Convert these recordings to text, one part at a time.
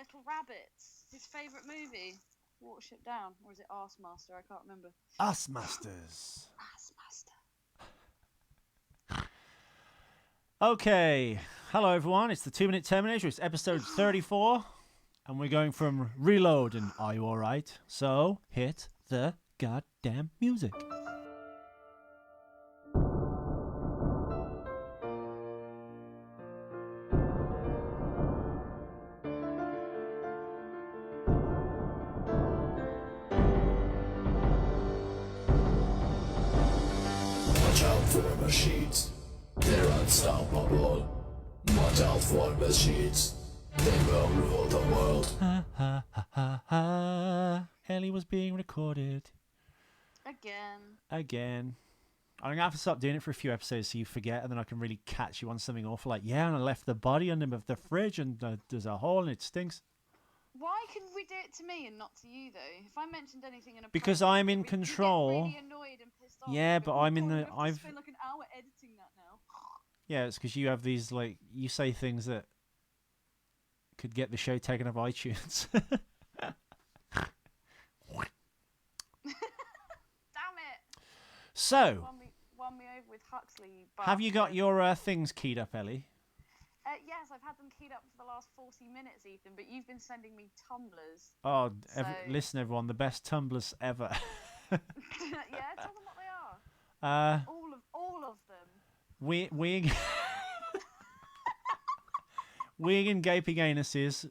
little rabbits. His favourite movie. Watership Down. Or is it Arse Master? I can't remember. Us Masters. Arse Master. Okay. Hello, everyone. It's the 2-Minute Terminator. It's episode 34. And we're going from reload and are you alright? So, hit the goddamn music. Watch out for machines, they're unstoppable. Watch out for machines, they will rule the world. Ha ha ha ha ha. Ellie was being recorded. Again. I'm going to have to stop doing it for a few episodes so you forget, and then I can really catch you on something awful like, yeah, and I left the body under the fridge and there's a hole and it stinks. Why can we do it to me and not to you, though? If I mentioned anything in a Because I'm in control. We get really annoyed and pissed off. Yeah, but I'm in the... I've spent like an hour editing that now. Yeah, it's because you have these, like, you say things that could get the show taken off iTunes. Damn it! So, Won me over with Huxley. have you got your things keyed up, Ellie? Yes, I've had them keyed up for the last 40 minutes, Ethan, but you've been sending me tumblers. Oh, listen, everyone, the best tumblers ever. Yeah, tell them what they are. All of them. Wig and gaping anuses,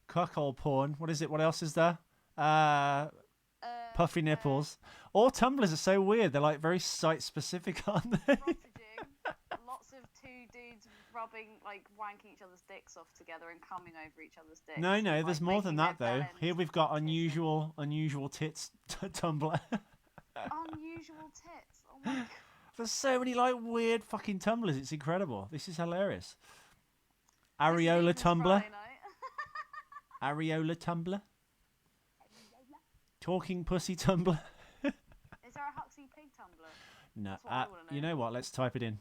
cuckold porn. What is it? What else is there? Puffy nipples. All tumblers are so weird. They're like very site specific, aren't they? Lots of two dudes rubbing, like wanking each other's dicks off together and coming over each other's dicks. No, like, there's more than that though. Here we've got unusual tits Tumblr. Unusual tits. Oh my god. There's so many like weird fucking Tumblrs. It's incredible. This is hilarious. Areola Tumblr. Areola Tumblr. Talking pussy Tumblr. Is there a Huxley pig Tumblr? No. Know. You know what? Let's type it in.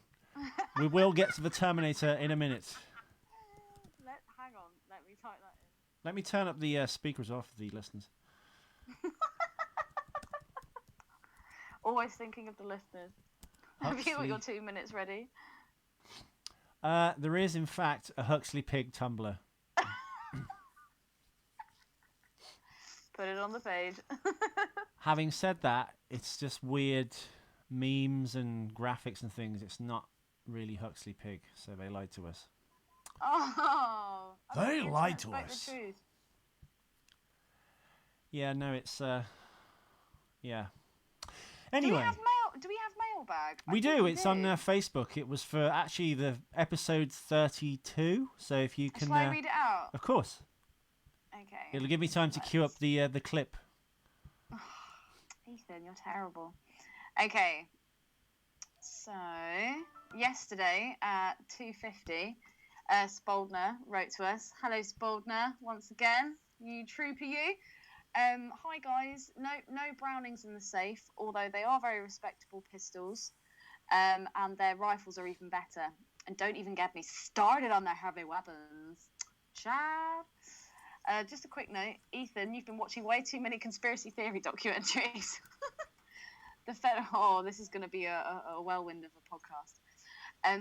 We will get to the Terminator in a minute. Hang on. Let me type that in. Let me turn up the speakers off for the listeners. Always thinking of the listeners. Have you got your 2 minutes ready? There is, in fact, a Huxley pig Tumblr. Put it on the page. Having said that, it's just weird memes and graphics and things. It's not really Huxley pig, so they lied to us. Oh, they lied to us. The truth. Yeah, no, it's yeah. Anyway, do we have mailbag? We do. It's on Facebook. It was for actually the episode 32. So if you can, shall I read it out? Of course. Okay. It'll give me time to queue up the clip. Ethan, you're terrible. Okay. So yesterday at 2:50, Spoldner wrote to us. Hello, Spoldner, once again. You trooper, you. Hi guys. No Brownings in the safe, although they are very respectable pistols, and their rifles are even better. And don't even get me started on their heavy weapons. Chad. Just a quick note, Ethan, you've been watching way too many conspiracy theory documentaries. This is going to be a whirlwind of a podcast.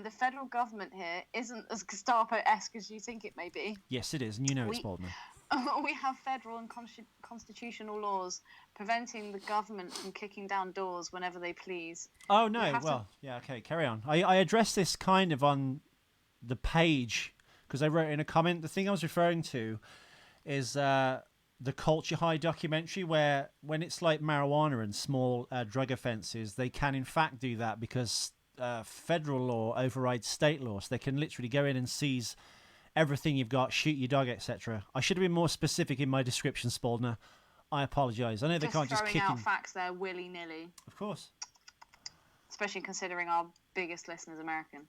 The federal government here isn't as Gestapo-esque as you think it may be. Yes, it is, and you know it's Baldwin. We have federal and constitutional laws preventing the government from kicking down doors whenever they please. Oh, no, well, yeah, okay, carry on. I addressed this kind of on the page, because I wrote in a comment, the thing I was referring to is the Culture High documentary, where when it's like marijuana and small drug offences, they can in fact do that because federal law overrides state law, so they can literally go in and seize everything you've got, shoot your dog, etc. I should have been more specific in my description, Spaldner. I apologise. I know they can't just kick in. Throwing out facts there willy-nilly. Of course. Especially considering our biggest listener's American.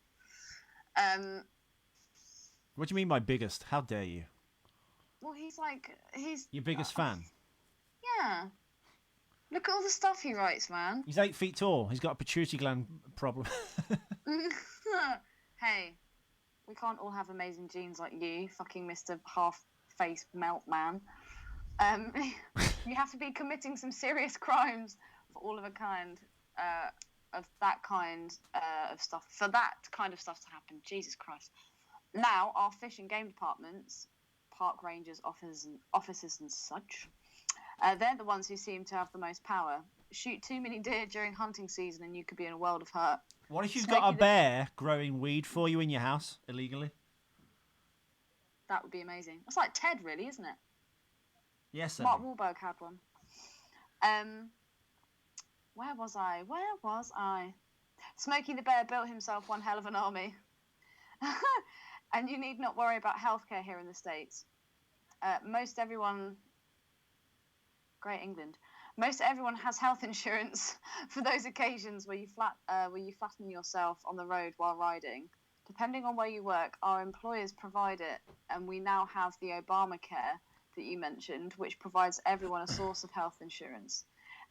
What do you mean by biggest? How dare you? Well, he's your biggest fan. Yeah. Look at all the stuff he writes, man. He's 8 feet tall. He's got a pituitary gland problem. Hey, we can't all have amazing genes like you, fucking Mr. Half face melt man. You have to be committing some serious crimes for all of a kind of that kind of stuff, for that kind of stuff to happen. Jesus Christ. Now, our fish and game departments, park rangers, officers and such, they're the ones who seem to have the most power. Shoot too many deer during hunting season and you could be in a world of hurt. What if you've got a bear growing weed for you in your house illegally? That would be amazing. It's like Ted, really, isn't it? Yes, sir. Mark Wahlberg had one. Where was I? Smokey the Bear built himself one hell of an army. And you need not worry about healthcare here in the States. Most everyone has health insurance for those occasions where you flatten yourself on the road while riding. Depending on where you work, our employers provide it, and we now have the Obamacare that you mentioned, which provides everyone a source of health insurance.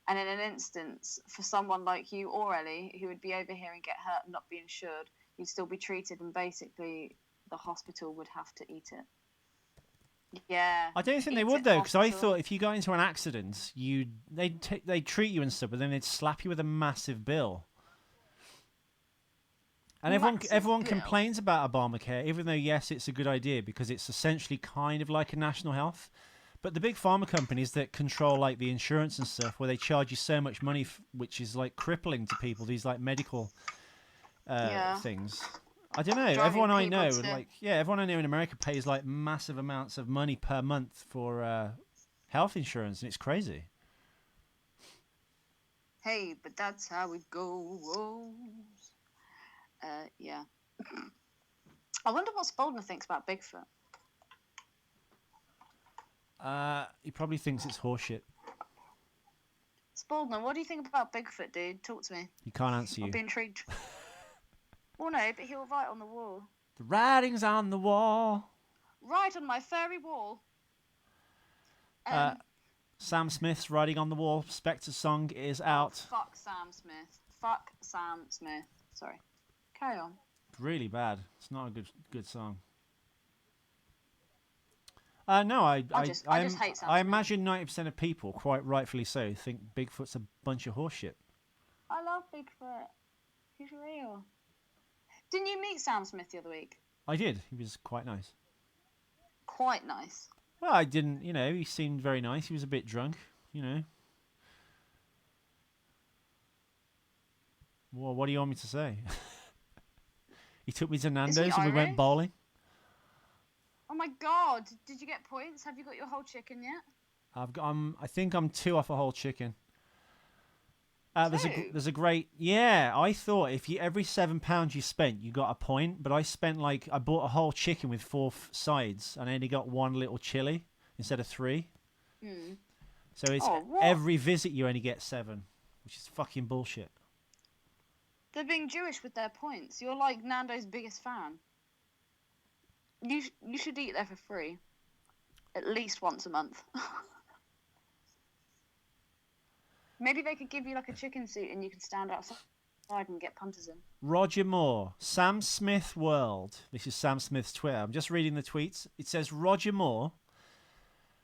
And in an instance, for someone like you or Ellie, who would be over here and get hurt and not be insured, you'd still be treated, and basically the hospital would have to eat it. Yeah. I don't think they would, though, because I thought if you got into an accident, they'd treat you and stuff, but then they'd slap you with a massive bill. And everyone complains about Obamacare, even though, yes, it's a good idea because it's essentially kind of like a national health. But the big pharma companies that control like the insurance and stuff, where they charge you so much money, which is like crippling to people, these like medical things. I don't know. Everyone I know in America pays like massive amounts of money per month for health insurance, and it's crazy. Hey, but that's how it goes. Yeah. I wonder what Spaldner thinks about Bigfoot. He probably thinks it's horseshit. Spaldner, what do you think about Bigfoot, dude? Talk to me. He can't answer you. I'll be intrigued. Well, no, but he'll write on the wall. The writing's on the wall. Right on my furry wall. Sam Smith's Writing on the Wall Spectre song is out. Fuck Sam Smith. Fuck Sam Smith. Sorry. Carry on. It's really bad. It's not a good song. No, I just hate Sam Smith. I imagine 90% of people, quite rightfully so, think Bigfoot's a bunch of horseshit. I love Bigfoot. He's real. Didn't you meet Sam Smith the other week? I did. He was quite nice. Quite nice? Well, I didn't, he seemed very nice. He was a bit drunk, Well, what do you want me to say? He took me to Nando's and we went bowling. Oh my God! Did you get points? Have you got your whole chicken yet? I think I'm 2 off a whole chicken. There's a great. Yeah, I thought if every £7 you spent, you got a point. But I bought a whole chicken with 4 sides, and I only got 1 little chili instead of 3. Mm. So it's every visit you only get 7, which is fucking bullshit. They're being Jewish with their points. You're like Nando's biggest fan. You should eat there for free, at least once a month. Maybe they could give you like a chicken suit and you can stand outside and get punters in. Roger Moore, Sam Smith World. This is Sam Smith's Twitter. I'm just reading the tweets. It says Roger Moore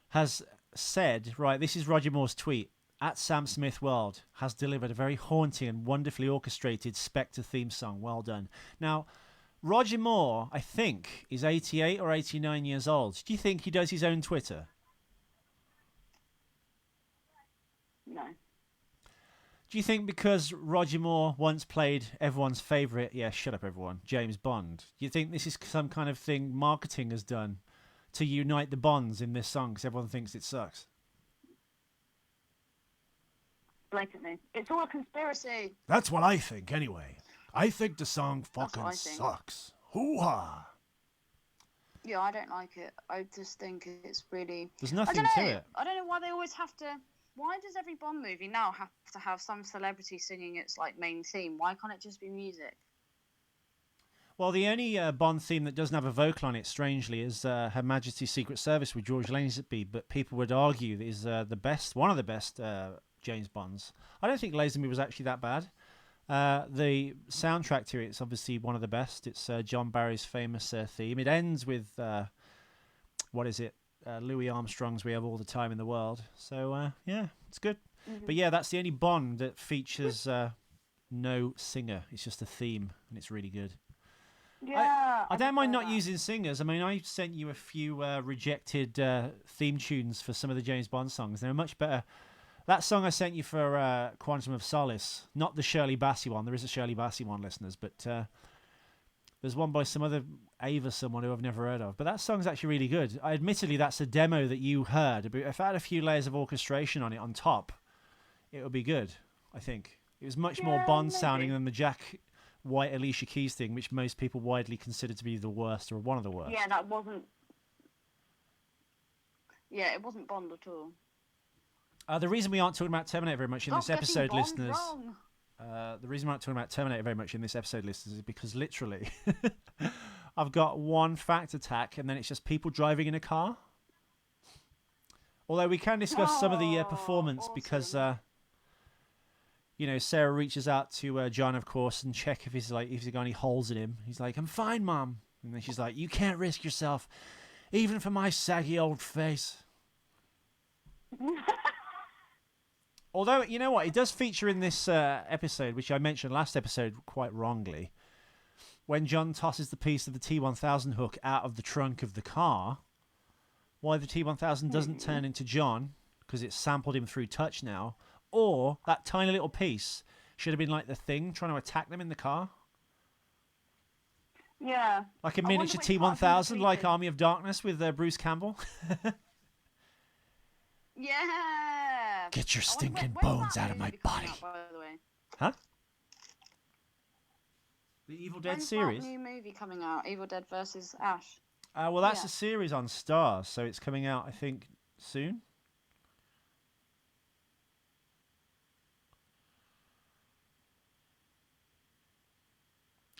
has said, right, this is Roger Moore's tweet, at Sam Smith World has delivered a very haunting and wonderfully orchestrated Spectre theme song. Well done. Now, Roger Moore, I think, is 88 or 89 years old. Do you think he does his own Twitter? No. Do you think because Roger Moore once played everyone's favourite, shut up everyone, James Bond, do you think this is some kind of thing marketing has done to unite the Bonds in this song because everyone thinks it sucks? Blatantly. It's all a conspiracy. That's what I think, anyway. I think the song fucking sucks. Hoo-ha! Yeah, I don't like it. I just think it's really... There's nothing to it. I don't know why they always have to... Why does every Bond movie now have to have some celebrity singing its like main theme? Why can't it just be music? Well, the only Bond theme that doesn't have a vocal on it, strangely, is Her Majesty's Secret Service with George Lazenby. But people would argue that is one of the best James Bonds. I don't think Lazenby was actually that bad. The soundtrack to it's obviously one of the best. It's John Barry's famous theme. It ends with what is it? Louis Armstrong's "We Have All the Time in the World." So yeah, it's good. Mm-hmm. But yeah, that's the only Bond that features no singer. It's just a theme, and it's really good. Yeah, I don't mind prefer not that. using singers. I mean, I sent you a few rejected theme tunes for some of the James Bond songs. They were much better. That song I sent you for Quantum of Solace, not the Shirley Bassey one. There is a Shirley Bassey one, listeners, but there's one by some other Ava, someone who I've never heard of. But that song's actually really good. Admittedly, that's a demo that you heard. But if I had a few layers of orchestration on it on top, it would be good, I think. It was much more Bond sounding than the Jack White Alicia Keys thing, which most people widely consider to be the worst or one of the worst. Yeah, that wasn't. Yeah, it wasn't Bond at all. The reason we aren't talking about Terminator very much in this episode, Bond listeners. wrong. The reason we're not talking about Terminator very much in this episode, listeners, is because literally I've got one fact attack, and then it's just people driving in a car. Although we can discuss some of the performance awesome. because, Sarah reaches out to John, of course, and check if he's got any holes in him. He's like, "I'm fine, Mom," and then she's like, "You can't risk yourself, even for my saggy old face." Although, you know what, it does feature in this episode, which I mentioned last episode quite wrongly, when John tosses the piece of the T-1000 hook out of the trunk of the car. Why the T-1000 doesn't turn into John, because it's sampled him through touch now, or that tiny little piece should have been like the Thing trying to attack them in the car. Yeah. Like a I wonder miniature which part of him T-1000, like tweeted. Army of Darkness with Bruce Campbell. Yeah. Get your I wonder stinking when's bones that out of my movie coming body. out, by the way? Huh? The Evil Dead When's series? that new movie coming out? Evil Dead versus Ash. Well, that's Yeah. a series on Stars, so it's coming out, I think, soon.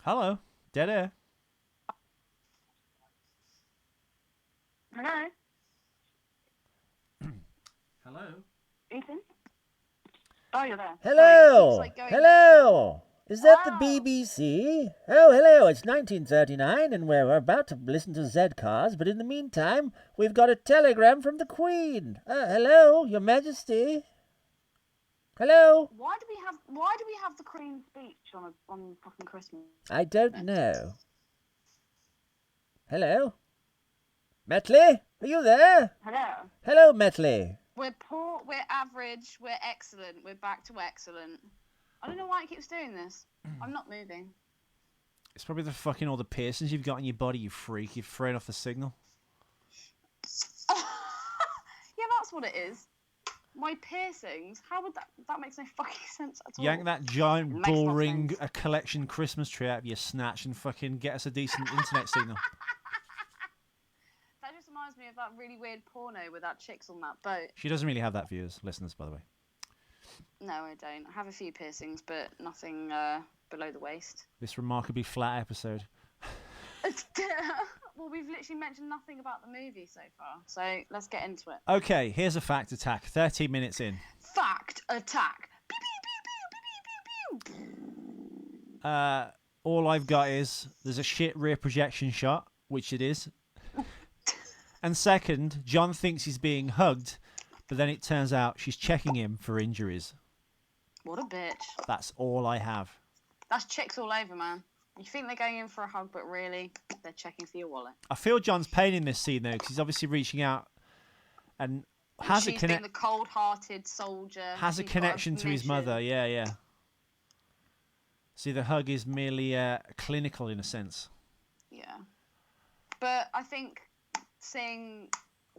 Hello, dead air. Hello, Hello. Ethan. Oh, you're there. Hello! Sorry, it keeps, like, going- Hello! Is that the Wow. BBC? Oh, hello, it's 1939 and we're about to listen to Z-Cars, but in the meantime, we've got a telegram from the Queen. Hello, Your Majesty? Hello? Why do we have the Queen's speech on fucking Christmas? I don't know. Hello? Metley? Are you there? Hello. Hello, Metley. We're poor. We're average. We're excellent. We're back to excellent. I don't know why it keeps doing this. I'm not moving. It's probably the fucking all the piercings you've got in your body, you freak. You've thrown off the signal. Yeah, that's what it is. My piercings. How would that makes no fucking sense at all? Yank that giant Makes bull no ring sense. a collection Christmas tree out of your snatch and fucking get us a decent internet signal. That just reminds me of that really weird porno with that chicks on that boat. She doesn't really have that, viewers, listeners, by the way. No, I don't. I have a few piercings, but nothing below the waist. This remarkably flat episode. Well, we've literally mentioned nothing about the movie so far, so let's get into it. Okay, here's a fact attack. 13 minutes in. Fact attack. Pew, pew, pew, pew, pew, pew. All I've got is there's a shit rear projection shot, which it is. And second, John thinks he's being hugged, but then it turns out she's checking him for injuries. What a bitch. That's all I have. That's chicks all over, man. You think they're going in for a hug, but really, they're checking for your wallet. I feel John's pain in this scene, though, because he's obviously reaching out and has a She's being the cold-hearted soldier. has a She's got connection to his mission. mother. Yeah. See, the hug is merely clinical in a sense. Yeah. But I think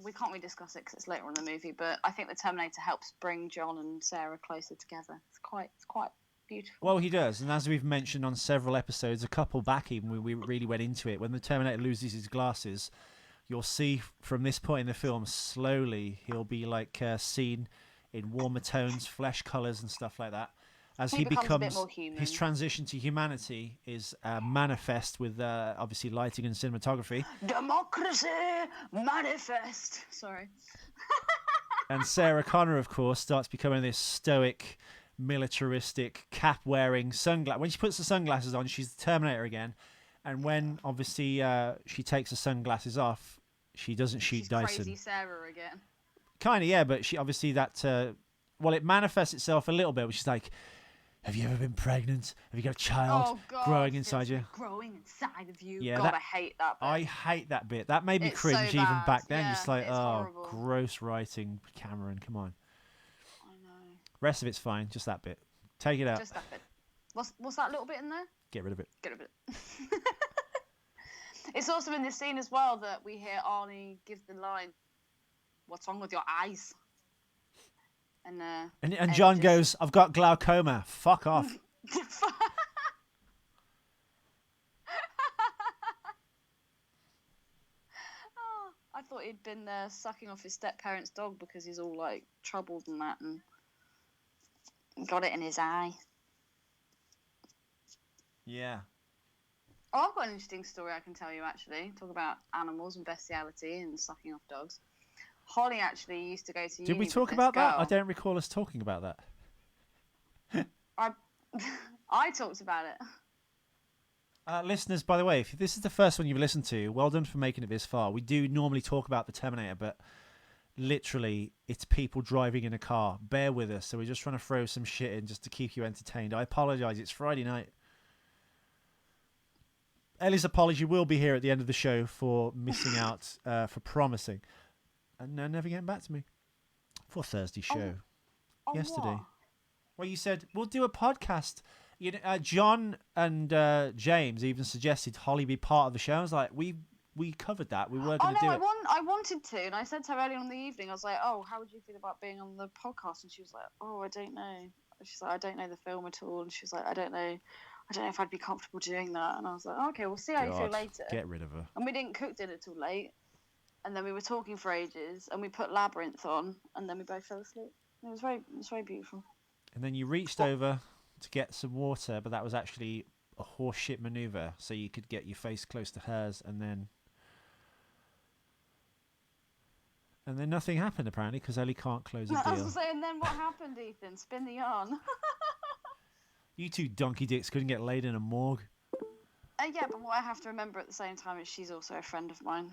we can't really discuss it because it's later on in the movie, but I think the Terminator helps bring John and Sarah closer together. It's quite beautiful. Well, he does, and as we've mentioned on several episodes, a couple back even, when we really went into it, when the Terminator loses his glasses, you'll see from this point in the film, slowly he'll be like seen in warmer tones, flesh colours and stuff like that. As he becomes a bit becomes, more human. his transition to humanity is manifest with obviously lighting and cinematography. Democracy manifest. Sorry. And Sarah Connor, of course, starts becoming this stoic, militaristic, cap-wearing sunglasses. When she puts the sunglasses on, she's the Terminator again. And when, obviously, she takes the sunglasses off, she doesn't shoot She's Dyson. crazy Sarah again. Kind of, yeah, but she obviously that. Well, it manifests itself a little bit. Which is like, have you ever been pregnant? Have you got a child Oh God, growing inside feels you? like growing inside of you. Yeah, God, I hate that bit. I hate that bit. That made me It's cringe so even bad. back then. Yeah, Just like, it's oh, horrible. gross writing, Cameron. Come on. I know. Rest of it's fine. Just that bit. Take it out. Just that bit. What's that little bit in there? Get rid of it. Get rid of it. It's also in this scene as well that we hear Arnie give the line, "What's wrong with your eyes?" And And John goes, "I've got glaucoma. Fuck off." Oh, I thought he'd been sucking off his step-parent's dog because he's all like troubled and that, and got it in his eye. Yeah. Oh, I've got an interesting story I can tell you, actually. Talk about animals and bestiality and sucking off dogs. Holly actually used to go to uni. Did we with talk this about that? girl. I don't recall us talking about that. I talked about it. Listeners, by the way, if this is the first one you've listened to, well done for making it this far. We do normally talk about the Terminator, but literally, it's people driving in a car. Bear with us. So we're just trying to throw some shit in just to keep you entertained. I apologise. It's Friday night. Ellie's apology will be here at the end of the show for missing out, for promising. And never getting back to me. For Thursday's show. Yesterday. What? Well, you said, we'll do a podcast. You know, John and James even suggested Holly be part of the show. I was like, we covered that. We were going to do it. I wanted to, and I said to her earlier on in the evening, I was like, "Oh, how would you feel about being on the podcast?" And she was like, "Oh, I don't know." She's like, "I don't know the film at all," and she was like, "I don't know if I'd be comfortable doing that." And I was like, "Okay, we'll see how you feel later." Get rid of her. And we didn't cook dinner till late, and then we were talking for ages, and we put Labyrinth on, and then we both fell asleep. It was very beautiful. And then you reached over to get some water, but that was actually a horseshit maneuver, so you could get your face close to hers, and then nothing happened apparently because Ellie can't close a I deal. was saying, then what happened, Ethan? Spin the yarn. You two donkey dicks couldn't get laid in a morgue. Yeah, but what I have to remember at the same time is she's also a friend of mine.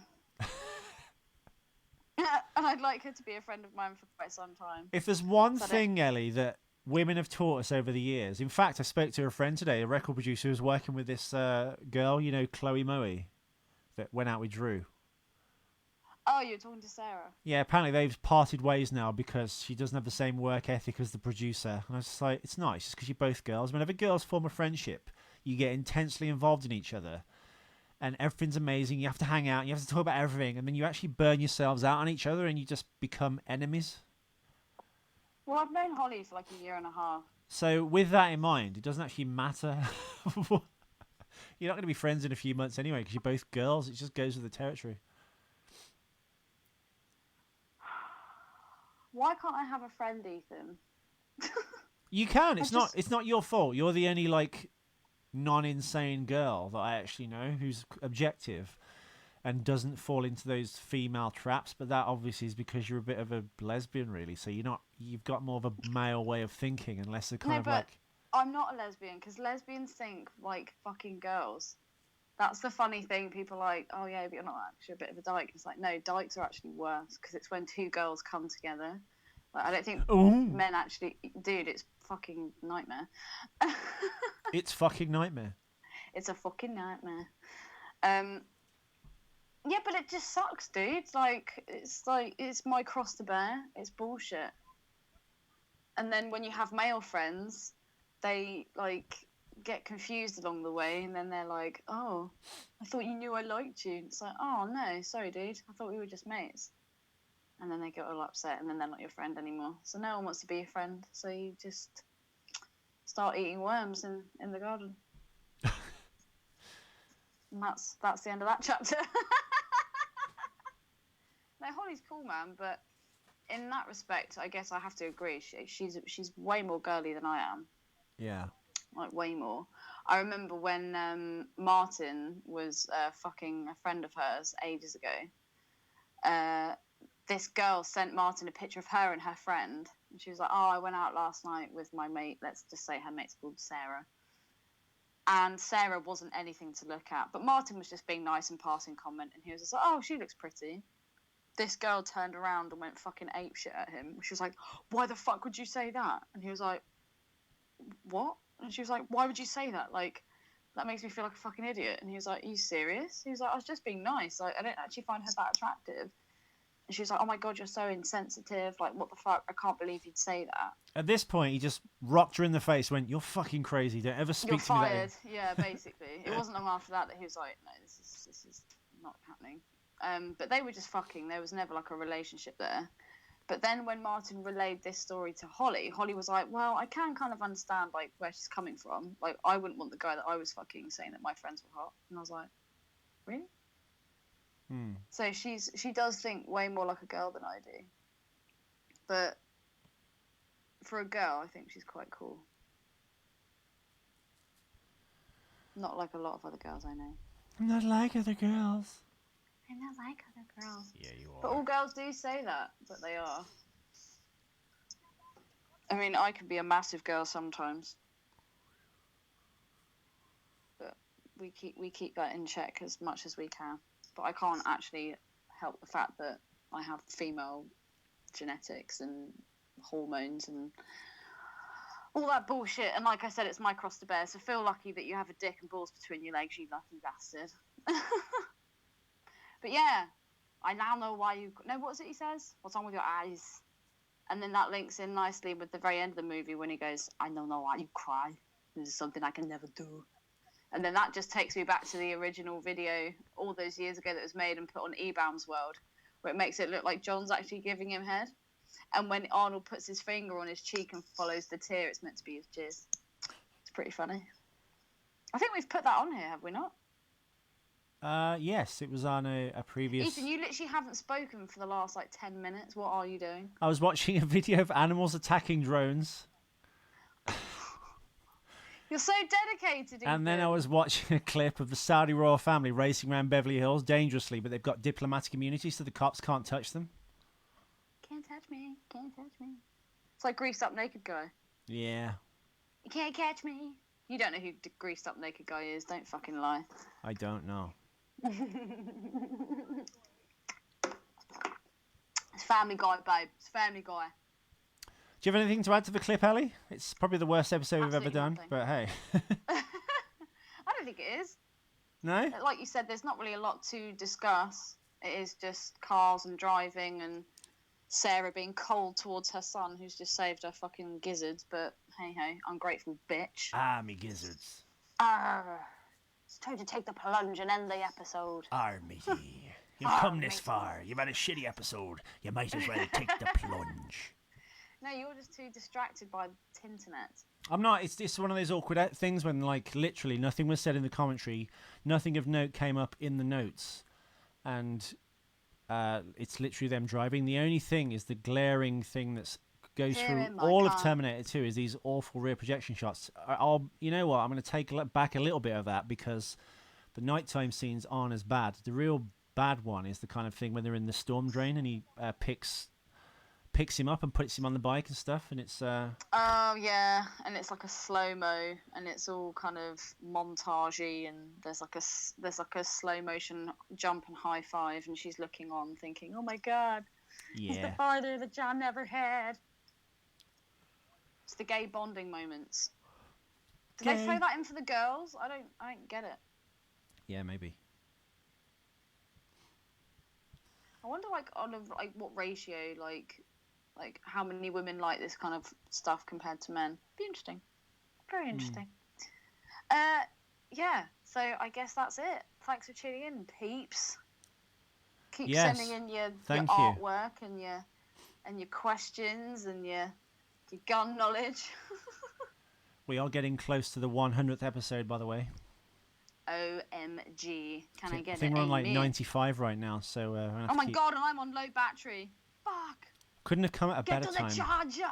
And I'd like her to be a friend of mine for quite some time. If there's one thing, Ellie, that women have taught us over the years. In fact, I spoke to a friend today, a record producer who's working with this girl, you know, Chloe Moe, that went out with Drew. Oh, you're talking to Sarah? Yeah, apparently they've parted ways now because she doesn't have the same work ethic as the producer. And I was just like, it's nice, just because you're both girls. Whenever girls form a friendship, you get intensely involved in each other. And everything's amazing. You have to hang out. You have to talk about everything. And then you actually burn yourselves out on each other and you just become enemies. Well, I've known Holly for like a year and a half. So with that in mind, it doesn't actually matter. You're not going to be friends in a few months anyway because you're both girls. It just goes with the territory. Why can't I have a friend, Ethan? You can. It's not your fault. You're the only like non-insane girl that I actually know who's objective and doesn't fall into those female traps. But that obviously is because you're a bit of a lesbian, really. So you've got more of a male way of thinking, unless they're kind of like. I'm not a lesbian because lesbians think like fucking girls. That's the funny thing. People are like, oh yeah, but you're not actually a bit of a dyke. It's like, no, dykes are actually worse because it's when two girls come together. Like, I don't think men actually, dude, it's fucking nightmare. It's fucking nightmare. It's a fucking nightmare. Yeah, but it just sucks, dude. It's my cross to bear. It's bullshit. And then when you have male friends, they like get confused along the way, and then they're like, "Oh, I thought you knew I liked you." It's like, "Oh no, sorry, dude. I thought we were just mates." And then they get all upset, and then they're not your friend anymore. So no one wants to be your friend. So you just start eating worms in the garden. And that's the end of that chapter. No, Holly's cool, man, but in that respect, I guess I have to agree. She's way more girly than I am. Yeah. Like, way more. I remember when Martin was fucking a friend of hers ages ago. This girl sent Martin a picture of her and her friend. And she was like, "Oh, I went out last night with my mate." Let's just say her mate's called Sarah. And Sarah wasn't anything to look at. But Martin was just being nice and passing comment. And he was just like, "Oh, she looks pretty." this girl turned around and went fucking apeshit at him. She was like, "Why the fuck would you say that?" And he was like, "What?" And she was like, "Why would you say that? Like, that makes me feel like a fucking idiot." And he was like, "Are you serious?" He was like, "I was just being nice. Like, I don't actually find her that attractive." And she was like, "Oh my God, you're so insensitive. Like, what the fuck? I can't believe you'd say that." At this point, he just rocked her in the face, went, "You're fucking crazy. Don't ever speak You're to me that fired. way." Yeah, basically. It wasn't long after that he was like, "No, this is not happening." But they were just fucking. There was never like a relationship there. But then when Martin relayed this story to Holly, Holly was like, "Well, I can kind of understand like where she's coming from. Like, I wouldn't want the guy that I was fucking saying that my friends were hot." And I was like, "Really?" So she does think way more like a girl than I do. But for a girl, I think she's quite cool. Not like a lot of other girls I know. I'm not like other girls. I'm not like other girls. Yeah, you are. But all girls do say that, but they are. I mean, I can be a massive girl sometimes. But we keep that in check as much as we can. But I can't actually help the fact that I have female genetics and hormones and all that bullshit. And like I said, it's my cross to bear. So feel lucky that you have a dick and balls between your legs, you lucky bastard. But yeah, I now know why you... No, what is it he says? What's wrong with your eyes? And then that links in nicely with the very end of the movie when he goes, "I don't know why you cry. This is something I can never do." And then that just takes me back to the original video all those years ago that was made and put on E-Bound's World, where it makes it look like John's actually giving him head. And when Arnold puts his finger on his cheek and follows the tear, it's meant to be his jizz. It's pretty funny. I think we've put that on here, have we not? Yes, it was on a previous... Ethan, you literally haven't spoken for the last, 10 minutes. What are you doing? I was watching a video of animals attacking drones. You're so dedicated, Ethan. And then I was watching a clip of the Saudi royal family racing around Beverly Hills dangerously, but they've got diplomatic immunity, so the cops can't touch them. Can't touch me, can't touch me. It's like Greased Up Naked Guy. Yeah. You can't catch me. You don't know who the Greased Up Naked Guy is. Don't fucking lie. I don't know. It's Family Guy, babe. It's Family Guy. Do you have anything to add to the clip, Ellie? It's probably the worst episode we've ever done, nothing. but hey. I don't think it is. No? Like you said, there's not really a lot to discuss. It is just cars and driving and Sarah being cold towards her son who's just saved her fucking gizzards, but hey, ungrateful bitch. Me gizzards. It's time to take the plunge and end the episode. Matey. You've come this far. You've had a shitty episode. You might as well take the plunge. No, you're just too distracted by the internet. I'm not. It's one of those awkward things when, literally nothing was said in the commentary. Nothing of note came up in the notes. And it's literally them driving. The only thing is the glaring thing that goes through all of Terminator 2 is these awful rear projection shots. You know what? I'm going to take back a little bit of that because the nighttime scenes aren't as bad. The real bad one is the kind of thing when they're in the storm drain and he picks him up and puts him on the bike and stuff, and it's oh yeah, and it's like a slow-mo and it's all kind of montagey, and there's like a slow motion jump and high five, and she's looking on thinking, "Oh my God, he's the father that John never had." It's the gay bonding moments. Do they throw that in for the girls? I don't get it. Yeah, maybe. I wonder what ratio, like how many women like this kind of stuff compared to men. Be interesting. Very interesting. Yeah, so I guess that's it. Thanks for tuning in, peeps. Keep sending in your artwork and your questions and your gun knowledge. We are getting close to the 100th episode, by the way. OMG. I get it? I think we're on 95 right now, so... oh my God, and I'm on low battery. Fuck. Couldn't have come at a better time. Get to the charger!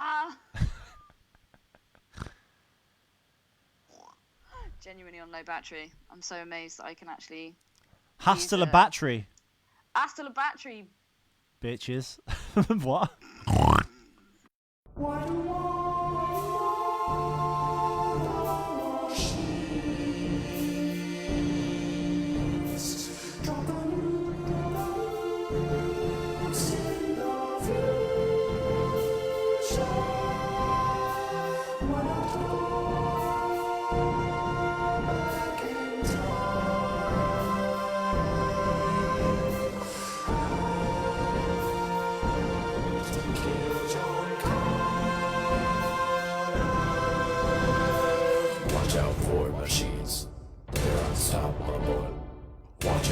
Genuinely on low battery. I'm so amazed that I can actually... Hasta la battery. Hasta la battery. Bitches. What?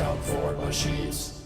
out for machines.